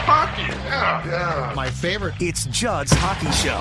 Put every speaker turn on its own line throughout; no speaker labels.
Hockey, yeah.
My favorite. It's Judd's Hockey Show.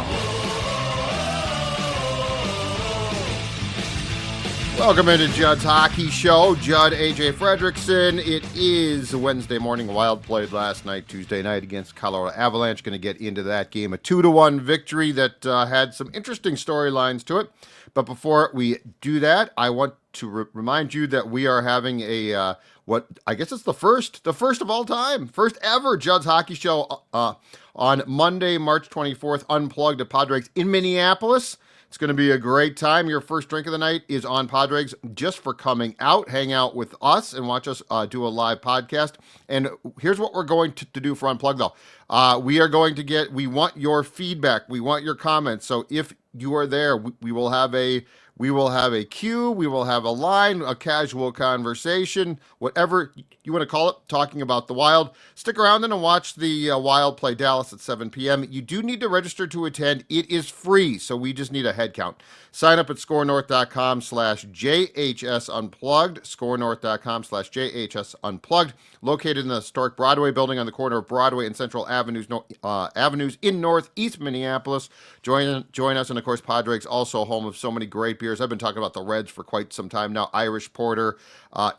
Welcome into Judd's Hockey Show. Judd, AJ Fredrickson. It is Wednesday morning. Wild played last night, Tuesday night against Colorado Avalanche. Going to get into that game. A 2-1 victory that had some interesting storylines to it. But before we do that, I want to remind you that we are having a, what I guess it's the first of all time, first ever Judd's Hockey Show on Monday, March 24th, Unplugged at Padres in Minneapolis. It's going to be a great time. Your first drink of the night is on Padres just for coming out, hang out with us, and watch us do a live podcast. And here's what we're going to do for Unplugged, though. We want your feedback. We want your comments. So if you are there, we will have a queue, we will have a line, a casual conversation, whatever you want to call it, talking about the Wild. Stick around and watch the Wild play Dallas at 7 p.m. You do need to register to attend. It is free, so we just need a head count. Sign up at scorenorth.com/JHS Unplugged, scorenorth.com/JHS Unplugged, located in the historic Broadway building on the corner of Broadway and Central Avenues in Northeast Minneapolis. Join us, and of course, Padres, also home of so many great beers. I've been talking about the Reds for quite some time now. Irish Porter,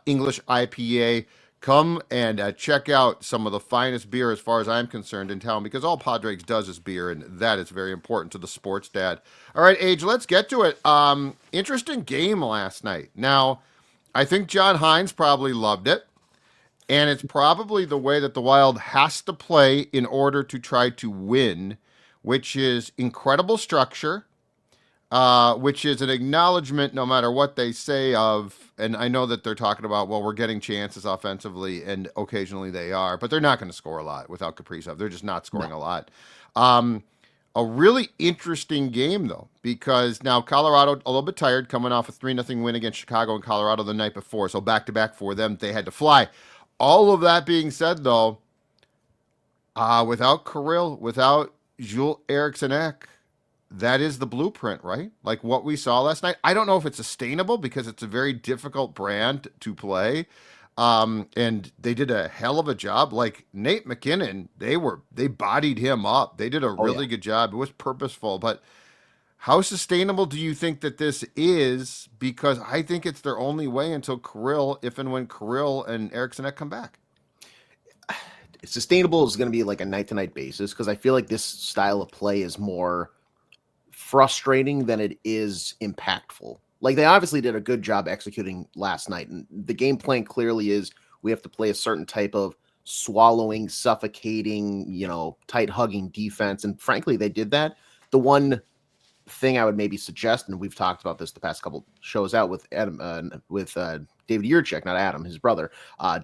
English IPA. Come and check out some of the finest beer, as far as I'm concerned, in town, because all Padres does is beer, and that is very important to the sports dad. All right, Age, let's get to it. Interesting game last night. Now, I think John Hines probably loved it, and it's probably the way that the Wild has to play in order to try to win, which is incredible structure, which is an acknowledgement, no matter what they say, of, and I know that they're talking about, well, we're getting chances offensively, and occasionally they are, but they're not going to score a lot without Kaprizov. They're just not scoring a lot. A really interesting game, though, because now Colorado, a little bit tired, coming off a 3-0 win against Chicago and Colorado the night before, so back-to-back for them, they had to fly. All of that being said, though, without Kirill, without Jules Eriksson-Ek, that is the blueprint, right? Like what we saw last night. I don't know if it's sustainable because it's a very difficult brand to play. And they did a hell of a job. Like Nate McKinnon, they bodied him up. They did a really good job. It was purposeful, but how sustainable do you think that this is? Because I think it's their only way until Kirill, if and when Kirill and Eriksson come back.
Sustainable is going to be like a night-to-night basis, because I feel like this style of play is more frustrating than it is impactful. Like, they obviously did a good job executing last night, and the game plan clearly is we have to play a certain type of swallowing, suffocating, tight hugging defense, and frankly, they did that. The one thing I would maybe suggest, and we've talked about this the past couple shows out with Adam, David Yurchek, not Adam, his brother,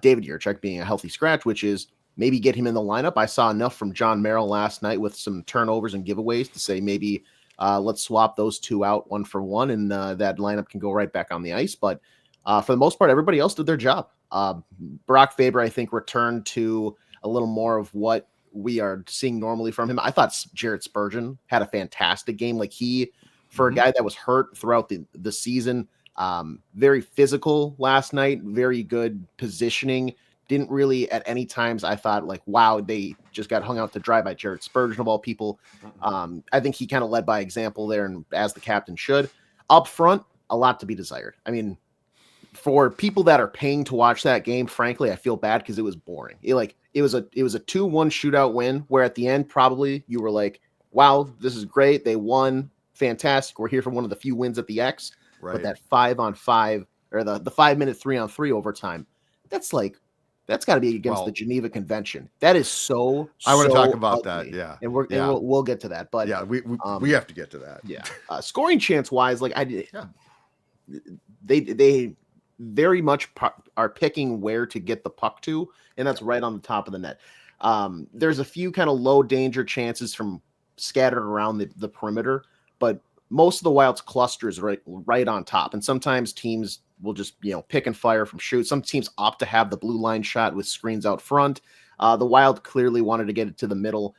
David Yurchek being a healthy scratch, which is maybe get him in the lineup. I saw enough from John Merrill last night with some turnovers and giveaways to say maybe let's swap those two out 1 for 1, and that lineup can go right back on the ice. But for the most part, everybody else did their job. Brock Faber, I think, returned to a little more of what we are seeing normally from him. I thought Jared Spurgeon had a fantastic game. Like, for a guy that was hurt throughout the season, very physical last night, very good positioning. Didn't really at any times I thought like, wow, they just got hung out to dry by Jared Spurgeon of all people. I think he kind of led by example there, and as the captain should. Up front, a lot to be desired. I mean, for people that are paying to watch that game, frankly, I feel bad because it was boring. It was a 2-1 shootout win, where at the end probably you were like, wow, this is great. They won. Fantastic. We're here for one of the few wins at the X. Right. But that 5-on-5 or the 5-minute 3-on-3 overtime, that's got to be against the Geneva Convention. That is so. I want to talk about ugly.
That. Yeah,
and we'll get to that. But
yeah, we have to get to that.
Yeah, scoring chance wise, like they very much are picking where to get the puck to, and that's right on the top of the net. There's a few kind of low danger chances from scattered around the perimeter, but most of the Wild's cluster is right on top, and sometimes teams will just pick and fire from shoot. Some teams opt to have the blue line shot with screens out front. The Wild clearly wanted to get it to the middle.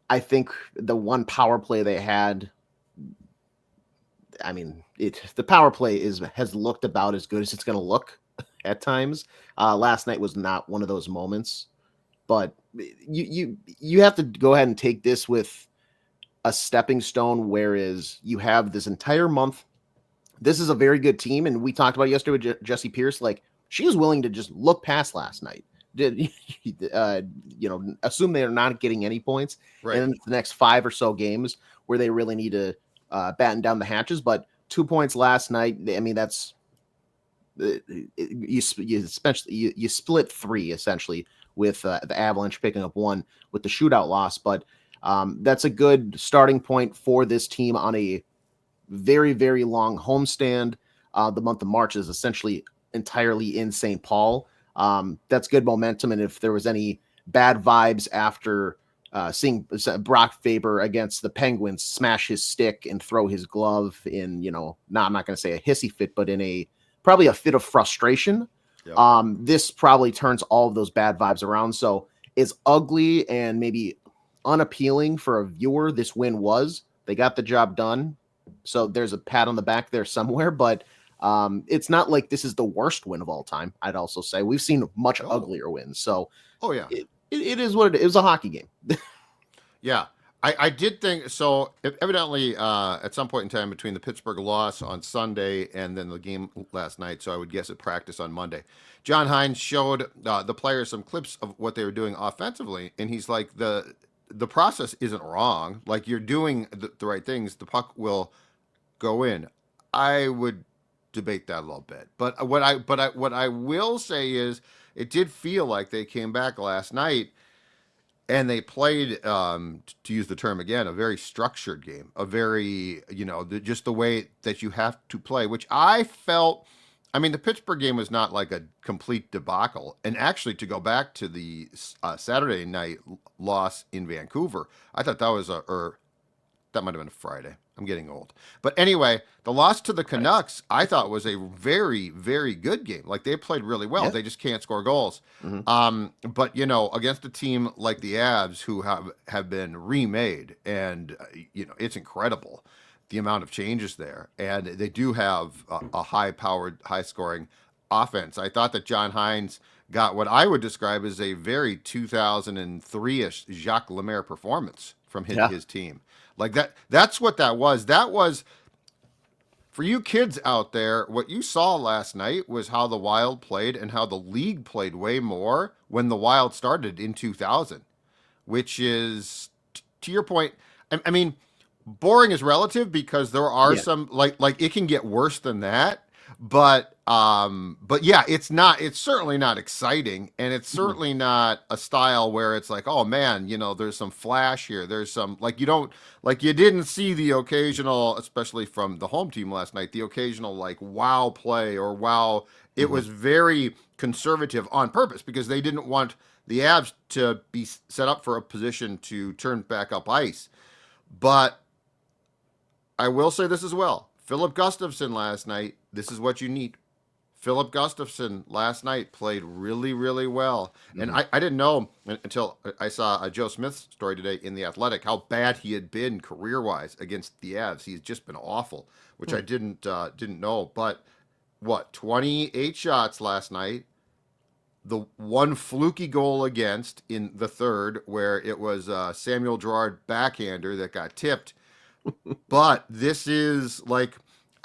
I think the one power play they had, I mean, the power play has looked about as good as it's going to look at times. Last night was not one of those moments, but you have to go ahead and take this with a stepping stone, whereas you have this entire month. This is a very good team, and we talked about yesterday with Jesse Pierce. Like, she was willing to just look past last night. Did assume they are not getting any points,
Right.
and then the next 5 or so games where they really need to batten down the hatches. But 2 points last night. I mean, that's you split 3 essentially with the Avalanche picking up 1 with the shootout loss, but that's a good starting point for this team on a very, very long homestand. The month of March is essentially entirely in St. Paul. That's good momentum. And if there was any bad vibes after seeing Brock Faber against the Penguins smash his stick and throw his glove in, I'm not going to say a hissy fit, but in probably a fit of frustration. Yep. This probably turns all of those bad vibes around. So as ugly and maybe unappealing for a viewer this win was, they got the job done. So there's a pat on the back there somewhere, but it's not like this is the worst win of all time. I'd also say we've seen much uglier wins. So it is what it is. It was a hockey game.
Yeah. I did think so. Evidently, at some point in time between the Pittsburgh loss on Sunday and then the game last night, so I would guess at practice on Monday, John Hines showed the players some clips of what they were doing offensively, and he's like, the process isn't wrong. Like, you're doing the right things. The puck will go in. I would debate that a little bit, but what I will say is it did feel like they came back last night and they played, to use the term again, a very structured game, a very, just the way that you have to play, which I felt. I mean, the Pittsburgh game was not like a complete debacle. And actually, to go back to the Saturday night loss in Vancouver, I thought that was that might have been a Friday. I'm getting old. But anyway, the loss to the Canucks, I thought was a very, very good game. Like, they played really well. Yeah. They just can't score goals. Mm-hmm. But, against a team like the Avs, who have been remade, and, it's incredible, the amount of changes there. And they do have a high-powered, high-scoring offense. I thought that John Hines got what I would describe as a very 2003-ish Jacques Lemaire performance from his team. Like, that's what that was. That was, for you kids out there, what you saw last night was how the Wild played and how the league played way more when the Wild started in 2000, which is, to your point, I mean, boring is relative because there are some, like it can get worse than that, but yeah, it's certainly not exciting, and it's certainly not a style where it's like, oh man, there's some flash here, there's some, you didn't see the occasional, especially from the home team last night, the occasional wow play or wow. It was very conservative on purpose because they didn't want the Avs to be set up for a position to turn back up ice. But I will say this as well. Filip Gustavsson last night, this is what you need. Filip Gustavsson last night played really, really well. And I didn't know until I saw a Joe Smith story today in The Athletic how bad he had been career-wise against the Avs. He's just been awful, which I didn't know. But, 28 shots last night. The one fluky goal against in the third where it was Samuel Girard backhander that got tipped. But this is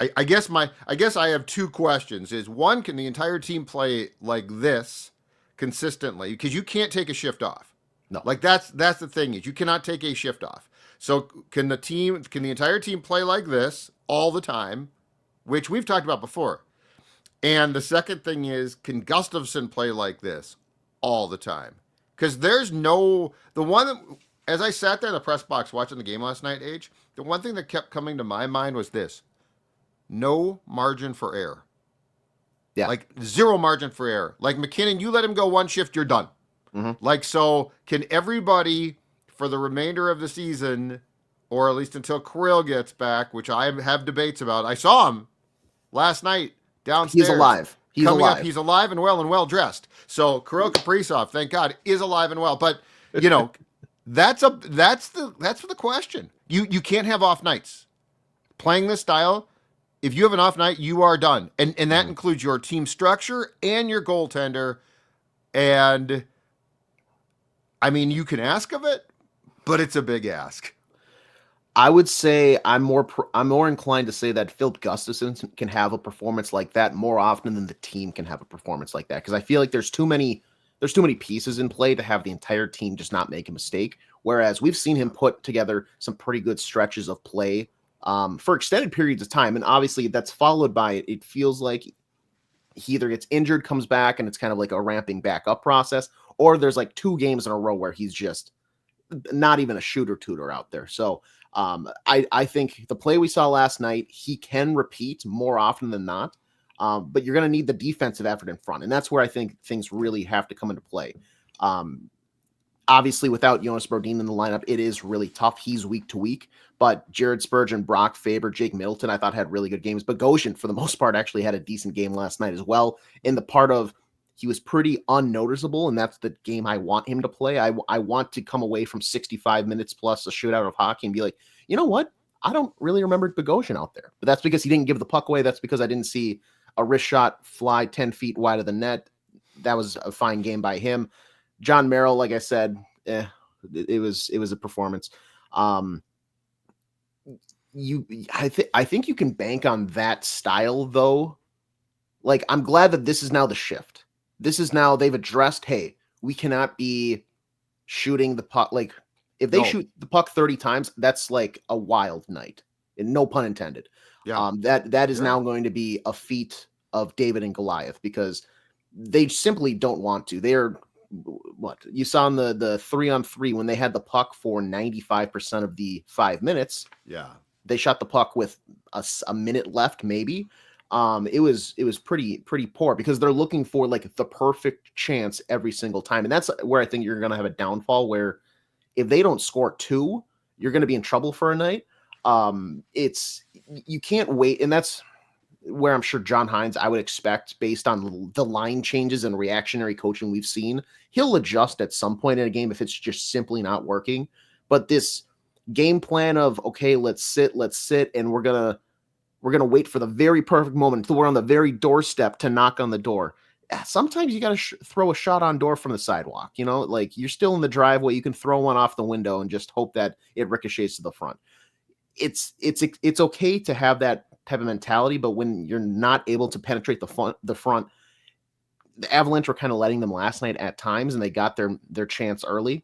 I guess I have 2 questions. Is one, can the entire team play like this consistently? Because you can't take a shift off. No. That's the thing, is you cannot take a shift off. So can the entire team play like this all the time, which we've talked about before? And the second thing is, can Gustavsson play like this all the time? Because there's the one that, as I sat there in the press box watching the game last night, the one thing that kept coming to my mind was this: no margin for error. Yeah. Zero margin for error. Like McKinnon, you let him go one shift, you're done. Mm-hmm. So can everybody for the remainder of the season, or at least until Krill gets back, which I have debates about. I saw him last night downstairs.
He's alive. He's alive.
He's alive and well dressed. So Kirill Kaprizov, thank God, is alive and well. But that's the question. You can't have off nights. Playing this style, if you have an off night, you are done. And that includes your team structure and your goaltender. And I mean, you can ask of it, but it's a big ask.
I would say I'm more inclined to say that Filip Gustavsson can have a performance like that more often than the team can have a performance like that, because I feel like there's too many pieces in play to have the entire team just not make a mistake. Whereas we've seen him put together some pretty good stretches of play for extended periods of time, and obviously that's followed by it feels like he either gets injured, comes back, and it's kind of like a ramping back up process, or there's like 2 games in a row where he's just not even a shooter tutor out there. So I think the play we saw last night, he can repeat more often than not. But you're going to need the defensive effort in front. And that's where I think things really have to come into play. Obviously, without Jonas Brodin in the lineup, it is really tough. He's week to week. But Jared Spurgeon, Brock Faber, Jake Middleton, I thought had really good games. Bogosian, for the most part, actually had a decent game last night as well. In the part of he was pretty unnoticeable, and that's the game I want him to play. I want to come away from 65 minutes plus a shootout of hockey and be like, you know what? I don't really remember Bogosian out there. But that's because he didn't give the puck away. That's because I didn't see a wrist shot fly 10 feet wide of the net. That was a fine game by him. John Merrill, like I said, it was a performance. I think you can bank on that style though. Like, I'm glad that this is now the shift. This is now they've addressed, hey, we cannot be shooting the puck. Like, if they shoot the puck 30 times, that's like a wild night. And no pun intended.
Yeah.
That is now going to be a feat of David and Goliath, because they simply don't want to. They're what you saw in the 3-on-3 when they had the puck for 95% of the 5 minutes.
Yeah.
They shot the puck with a minute left, maybe. It was pretty poor, because they're looking for like the perfect chance every single time. And that's where I think you're going to have a downfall, where if they don't score 2, you're going to be in trouble for a night. You can't wait. And that's where I'm sure John Hines, I would expect, based on the line changes and reactionary coaching we've seen, he'll adjust at some point in a game if it's just simply not working. But this game plan of, okay, let's sit, and we're going to wait for the very perfect moment until we're on the very doorstep to knock on the door. Sometimes you got to throw a shot on door from the sidewalk, like you're still in the driveway. You can throw one off the window and just hope that it ricochets to the front. It's okay to have that type of mentality, but when you're not able to penetrate the front, the Avalanche were kind of letting them last night at times, and they got their chance early.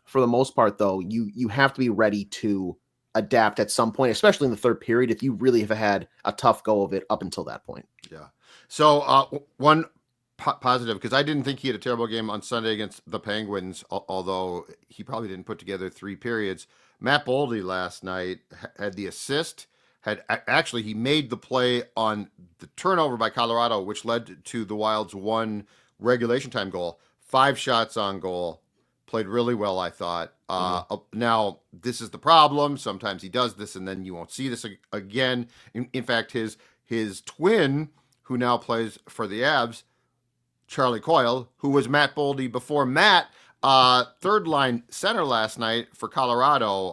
For the most part, though, you have to be ready to adapt at some point, especially in the third period, if you really have had a tough go of it up until that point.
Yeah. So one positive, because I didn't think he had a terrible game on Sunday against the Penguins, although he probably didn't put together 3 periods. Matt Boldy last night had the assist. He made the play on the turnover by Colorado, which led to the Wild's 1 regulation time goal. 5 shots on goal. Played really well, I thought. Now, this is the problem. Sometimes he does this, and then you won't see this again. In fact, his twin, who now plays for the Avs, Charlie Coyle, who was Matt Boldy before Matt, third line center last night for Colorado.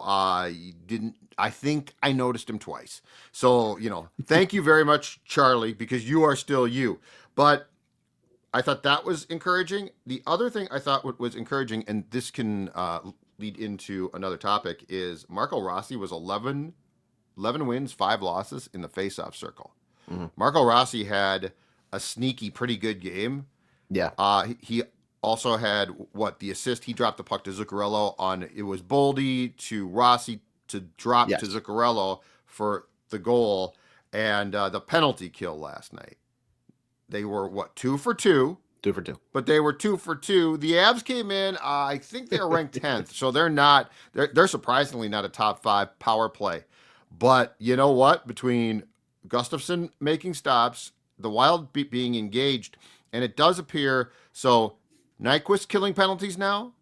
I think I noticed him twice. So, thank you very much, Charlie, because you are still you. But I thought that was encouraging. The other thing I thought was encouraging, and this can lead into another topic, is Marco Rossi was 11 wins, 5 losses in the faceoff circle. Mm-hmm. Marco Rossi had a sneaky, pretty good game.
Yeah.
He also had the assist. He dropped the puck to Zuccarello it was Boldy to Rossi to drop to Zuccarello for the goal, and the penalty kill last night. They were 2 for 2.
2 for 2.
But they were 2 for 2. The Avs came in, I think they're ranked 10th. So they're surprisingly not a top 5 power play. But you know what? Between Gustafsson making stops, the Wild being engaged, and it does appear, so Nyquist killing penalties now,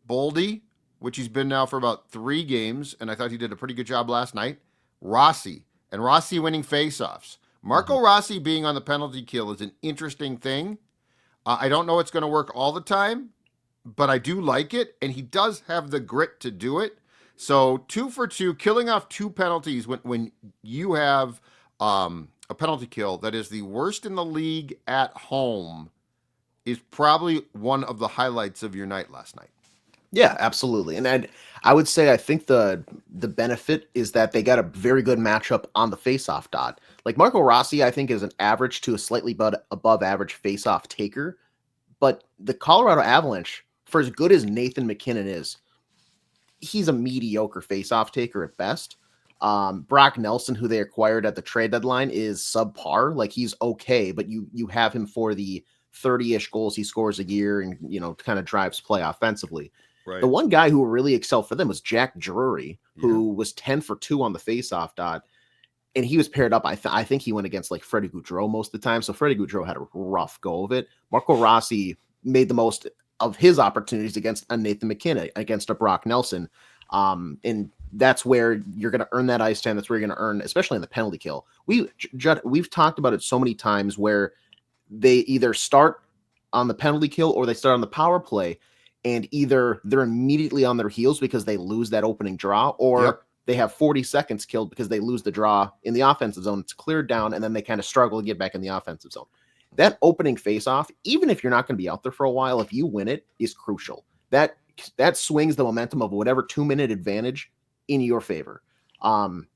Boldy, which he's been now for about 3 games, and I thought he did a pretty good job last night, Rossi winning faceoffs. Marco Rossi being on the penalty kill is an interesting thing. I don't know it's going to work all the time, but I do like it, and he does have the grit to do it. So 2 for 2, killing off 2 penalties when you have a penalty kill that is the worst in the league at home is probably one of the highlights of your night last night.
Yeah, absolutely. And I would say I think the benefit is that they got a very good matchup on the faceoff dot. Like Marco Rossi, I think is an average to a slightly above average faceoff taker, but the Colorado Avalanche, for as good as Nathan McKinnon is, he's a mediocre faceoff taker at best. Brock Nelson, who they acquired at the trade deadline, is subpar. Like he's okay, but you have him for the 30-ish goals he scores a year and kind of drives play offensively.
Right.
The one guy who really excelled for them was Jack Drury, who was 10 for 2 on the faceoff dot. And he was paired up. I think he went against like Freddie Gaudreau most of the time. So Freddie Gaudreau had a rough go of it. Marco Rossi made the most of his opportunities against a Nathan McKinnon, against a Brock Nelson. And that's where you're going to earn that ice time. That's where you're going to earn, especially in the penalty kill. We've talked about it so many times where they either start on the penalty kill or they start on the power play, and either they're immediately on their heels because they lose that opening draw, or they have 40 seconds killed because they lose the draw in the offensive zone. It's cleared down, and then they kind of struggle to get back in the offensive zone. That opening face-off, even if you're not going to be out there for a while, if you win it, is crucial. That swings the momentum of whatever 2-minute advantage in your favor. And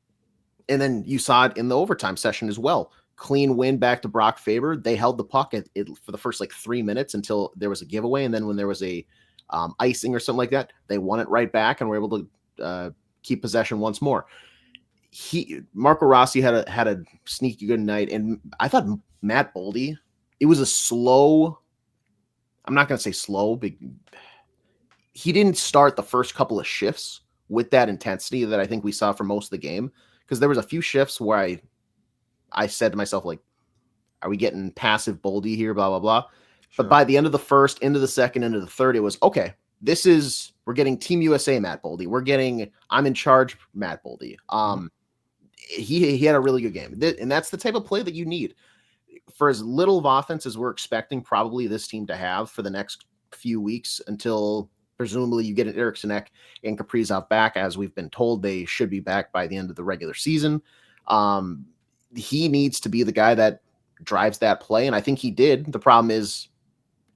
then you saw it in the overtime session as well. Clean win back to Brock Faber. They held the puck for the first 3 minutes until there was a giveaway, and then when there was a icing or something like that, they won it right back and were able to keep possession once more. Marco Rossi had a sneaky good night, and I thought Matt Boldy, it was a slow. I'm not going to say slow, but he didn't start the first couple of shifts with that intensity that I think we saw for most of the game, because there was a few shifts where I said to myself, like, are we getting passive Boldy here, blah, blah, blah. Sure. But by the end of the first, into the second, into the third, it was, okay, we're getting Team USA Matt Boldy. We're getting I'm in charge Matt Boldy. He had a really good game. And that's the type of play that you need. For as little of offense as we're expecting probably this team to have for the next few weeks until presumably you get an Eriksson Ek and Kaprizov back, as we've been told they should be back by the end of the regular season. He needs to be the guy that drives that play, and I think he did. The problem is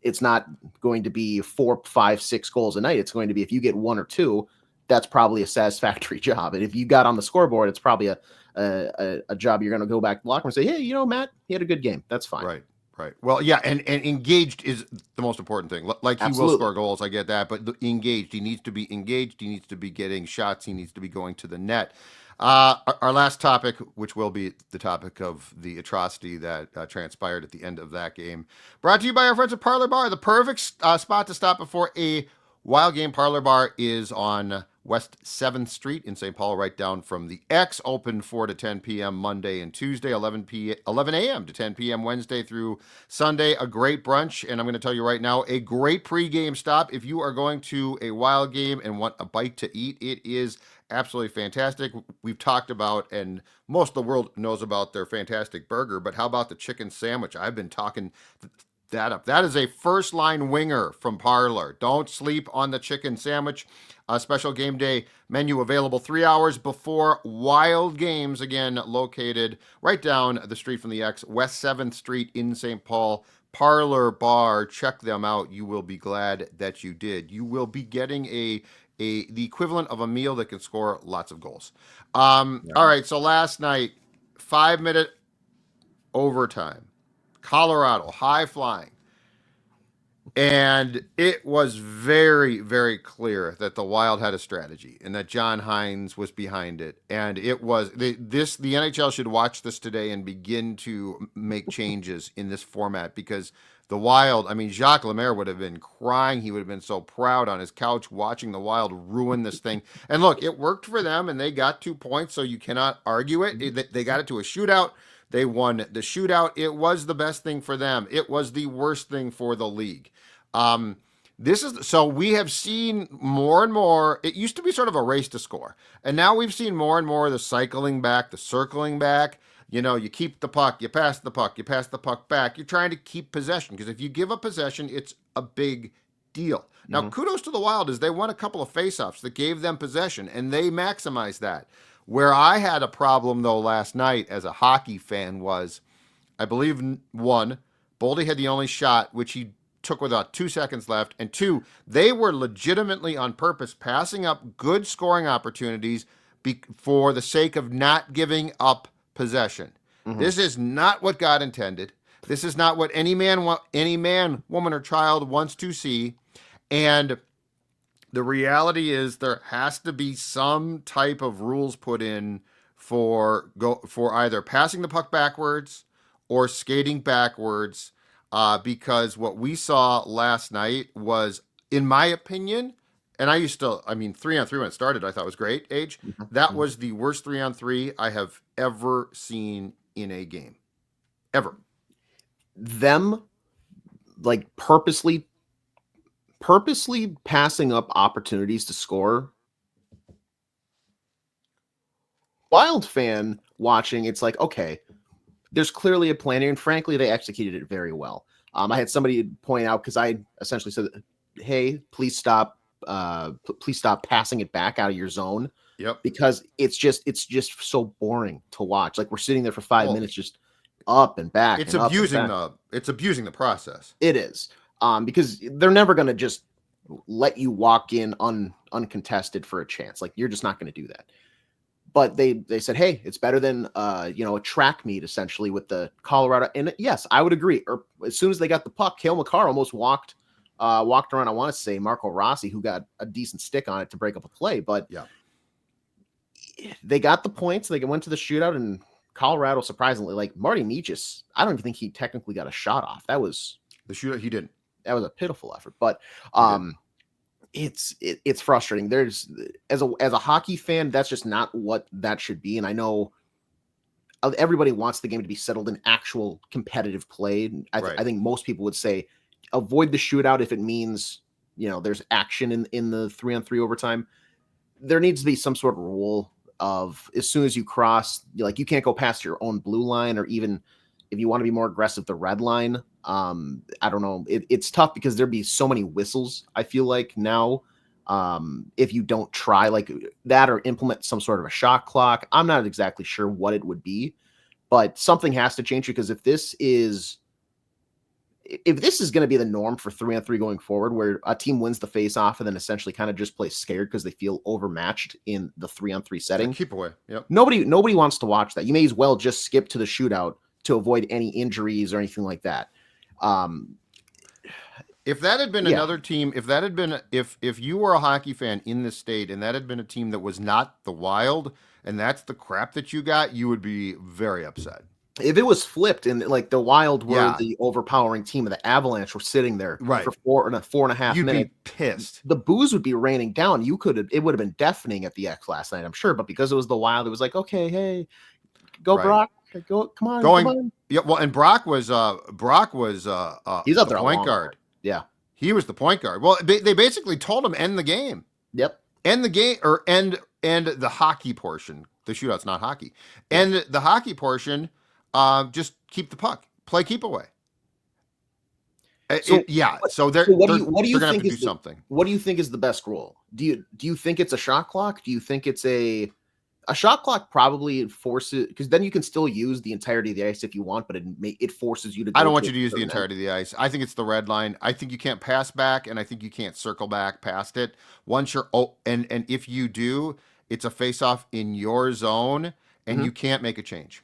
it's not going to be 4, 5, 6 goals a night. It's going to be, if you get 1 or 2, that's probably a satisfactory job. And if you got on the scoreboard, it's probably a job you're going to go back to the locker room and say, hey, Matt, he had a good game. That's fine.
Right. Well, yeah, and engaged is the most important thing. Like, he will score goals, I get that, but engaged. He needs to be engaged. He needs to be getting shots. He needs to be going to the net. Our last topic, which will be the topic of the atrocity that transpired at the end of that game, brought to you by our friends at Parlor Bar, the perfect spot to stop before a Wild game. Parlor Bar is on West 7th Street in St. Paul, right down from the X. Open 4 to 10 p.m. Monday and Tuesday, 11 a.m. to 10 p.m. Wednesday through Sunday. A great brunch, and I'm going to tell you right now, a great pregame stop. If you are going to a Wild game and want a bite to eat, it is absolutely fantastic. We've talked about, and most of the world knows about, their fantastic burger, but how about the chicken sandwich? I've been talking that up. That is a first-line winger from Parlor. Don't sleep on the chicken sandwich. A special game day menu available 3 hours before Wild games. Again, located right down the street from the X, West 7th Street in St. Paul. Parlor Bar. Check them out. You will be glad that you did. You will be getting the equivalent of a meal that can score lots of goals. All right, so last night, 5-minute overtime. Colorado, high flying. And it was very, very clear that the Wild had a strategy and that John Hines was behind it. And it was the NHL should watch this today and begin to make changes in this format, because the Wild, I mean, Jacques Lemaire would have been crying. He would have been so proud on his couch watching the Wild ruin this thing. And look, it worked for them and they got 2 points, so you cannot argue it. They got it to a shootout. They won the shootout. It was the best thing for them. It was the worst thing for the league. So we have seen more and more. It used to be sort of a race to score, and now we've seen more and more of the cycling back, the circling back. You keep the puck, you pass the puck, you pass the puck back. You're trying to keep possession, because if you give up possession, it's a big deal. Now, kudos to the Wild, as they won a couple of faceoffs that gave them possession, and they maximized that. Where I had a problem, though, last night as a hockey fan was, I believe, one, Boldy had the only shot, which he took with about 2 seconds left, and 2, they were legitimately on purpose passing up good scoring opportunities for the sake of not giving up possession. This is not what God intended. This is not what any man, woman, or child wants to see. And the reality is there has to be some type of rules put in for either passing the puck backwards or skating backwards, because what we saw last night was, in my opinion, and 3-on-3 when it started, I thought was great, Age. That was the worst 3-on-3 I have ever seen in a game. Ever.
Them, like, purposely passing up opportunities to score. Wild fan watching, it's like, okay, there's clearly a plan here, and frankly, they executed it very well. I had somebody point out, because I essentially said, hey, please stop passing it back out of your zone.
Yep.
Because it's just so boring to watch. Like, we're sitting there for 5 minutes just up and back.
It's abusing the process.
It is. Because they're never going to just let you walk in uncontested for a chance. Like, you're just not going to do that. But they said, hey, it's better than a track meet, essentially, with the Colorado. And yes, I would agree. Or as soon as they got the puck, Cale Makar almost walked around, I want to say, Marco Rossi, who got a decent stick on it to break up a play. But
yeah,
they got the points. They went to the shootout, and Colorado, surprisingly, like Marty Meachis, I don't even think he technically got a shot off. That was
the shootout. He didn't.
That was a pitiful effort. But it's frustrating. There's as a hockey fan, that's just not what that should be. And I know everybody wants the game to be settled in actual competitive play. I think most people would say avoid the shootout if it means there's action in the 3-on-3 overtime. There needs to be some sort of rule of, as soon as you cross, like, you can't go past your own blue line, or even if you want to be more aggressive, the red line. I don't know. It's tough because there'd be so many whistles, I feel like, now. If you don't try like that or implement some sort of a shot clock, I'm not exactly sure what it would be, but something has to change, because if this is going to be the norm for 3-on-3 going forward, where a team wins the face off and then essentially kind of just plays scared because they feel overmatched in the 3-on-3 setting,
keep away. Yep.
Nobody wants to watch that. You may as well just skip to the shootout to avoid any injuries or anything like that.
If that had been another team, if you were a hockey fan in this state and that had been a team that was not the Wild, and that's the crap that you got, you would be very upset.
If it was flipped and like the Wild were the overpowering team and the Avalanche were sitting there for 4.5 minutes,
you'd be pissed.
The booze would be raining down. It would have been deafening at the X last night, I'm sure. But because it was the Wild, it was like, okay, hey, go Brock, go, come on.
Yeah, well, and Brock was he's out
there
point guard.
Yeah,
he was the point guard. Well, they basically told him end the game.
Yep,
end the game, or end the hockey portion. The shootout's not hockey. End the hockey portion. Just keep the puck. Play keep away. So what do you think is something?
What do you think is the best rule? Do you think it's a shot clock? Do you think it's a shot clock? Probably forces, because then you can still use the entirety of the ice if you want, but it forces you to.
I don't want you to use the entirety of the ice. I think it's the red line. I think you can't pass back, and I think you can't circle back past it. Once you're and if you do, it's a face-off in your zone, and you can't make a change.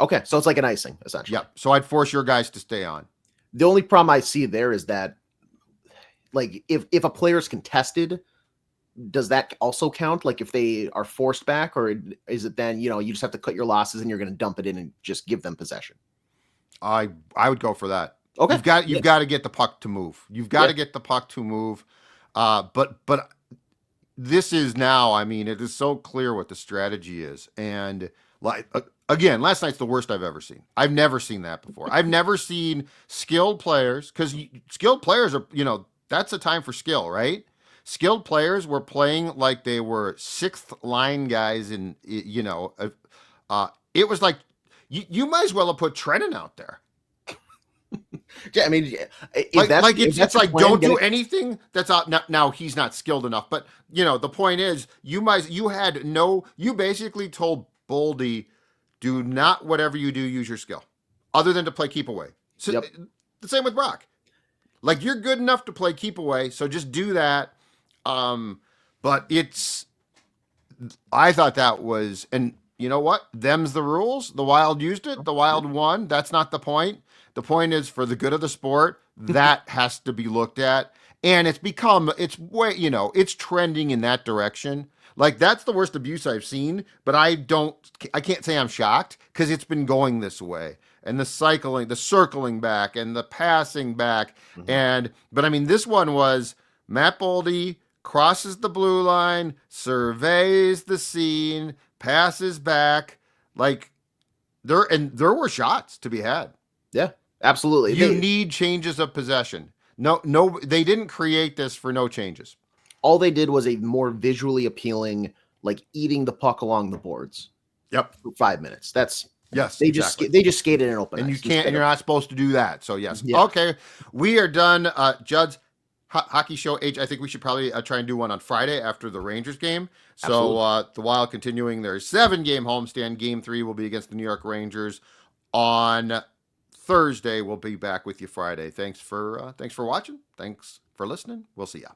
Okay, so it's like an icing, essentially.
Yeah, so I'd force your guys to stay on.
The only problem I see there is that, like, if a player's contested, does that also count? Like, if they are forced back, or is it then, you just have to cut your losses and you're going to dump it in and just give them possession?
I would go for that.
Okay.
You've got to get the puck to move. You've got to get the puck to move. But this is now, it is so clear what the strategy is. And like, again, last night's the worst I've ever seen. I've never seen that before. I've never seen skilled players, because skilled players are, that's a time for skill, right? Skilled players were playing like they were sixth line guys, and it was like you might as well have put Trennan out there.
Yeah,
it's like don't do anything that's out. Now he's not skilled enough, but the point is you basically told Boldy, do not, whatever you do, use your skill, other than to play keep away. So the same with Brock. Like, you're good enough to play keep away, so just do that. But I thought that was, and you know what? Them's the rules. The Wild used it. The Wild won. That's not the point. The point is, for the good of the sport, that has to be looked at. And it's trending in that direction. Like, that's the worst abuse I've seen, but I can't say I'm shocked because it's been going this way. And the circling back and the passing back. But I mean, this one was Matt Boldy crosses the blue line, surveys the scene, passes back. Like, there were shots to be had.
Yeah, absolutely.
You need changes of possession. No, they didn't create this for no changes.
All they did was a more visually appealing, like eating the puck along the boards.
Yep.
For 5 minutes.
Yes,
they
exactly.
they just skated in open
and
ice.
you're not supposed to do that. So yes.
Yeah.
Okay, we are done. Judd's hockey show. I think we should probably try and do one on Friday after the Rangers game. So the Wild continuing their 7-game homestand. Game 3 will be against the New York Rangers on Thursday. We'll be back with you Friday. Thanks for watching. Thanks for listening. We'll see ya.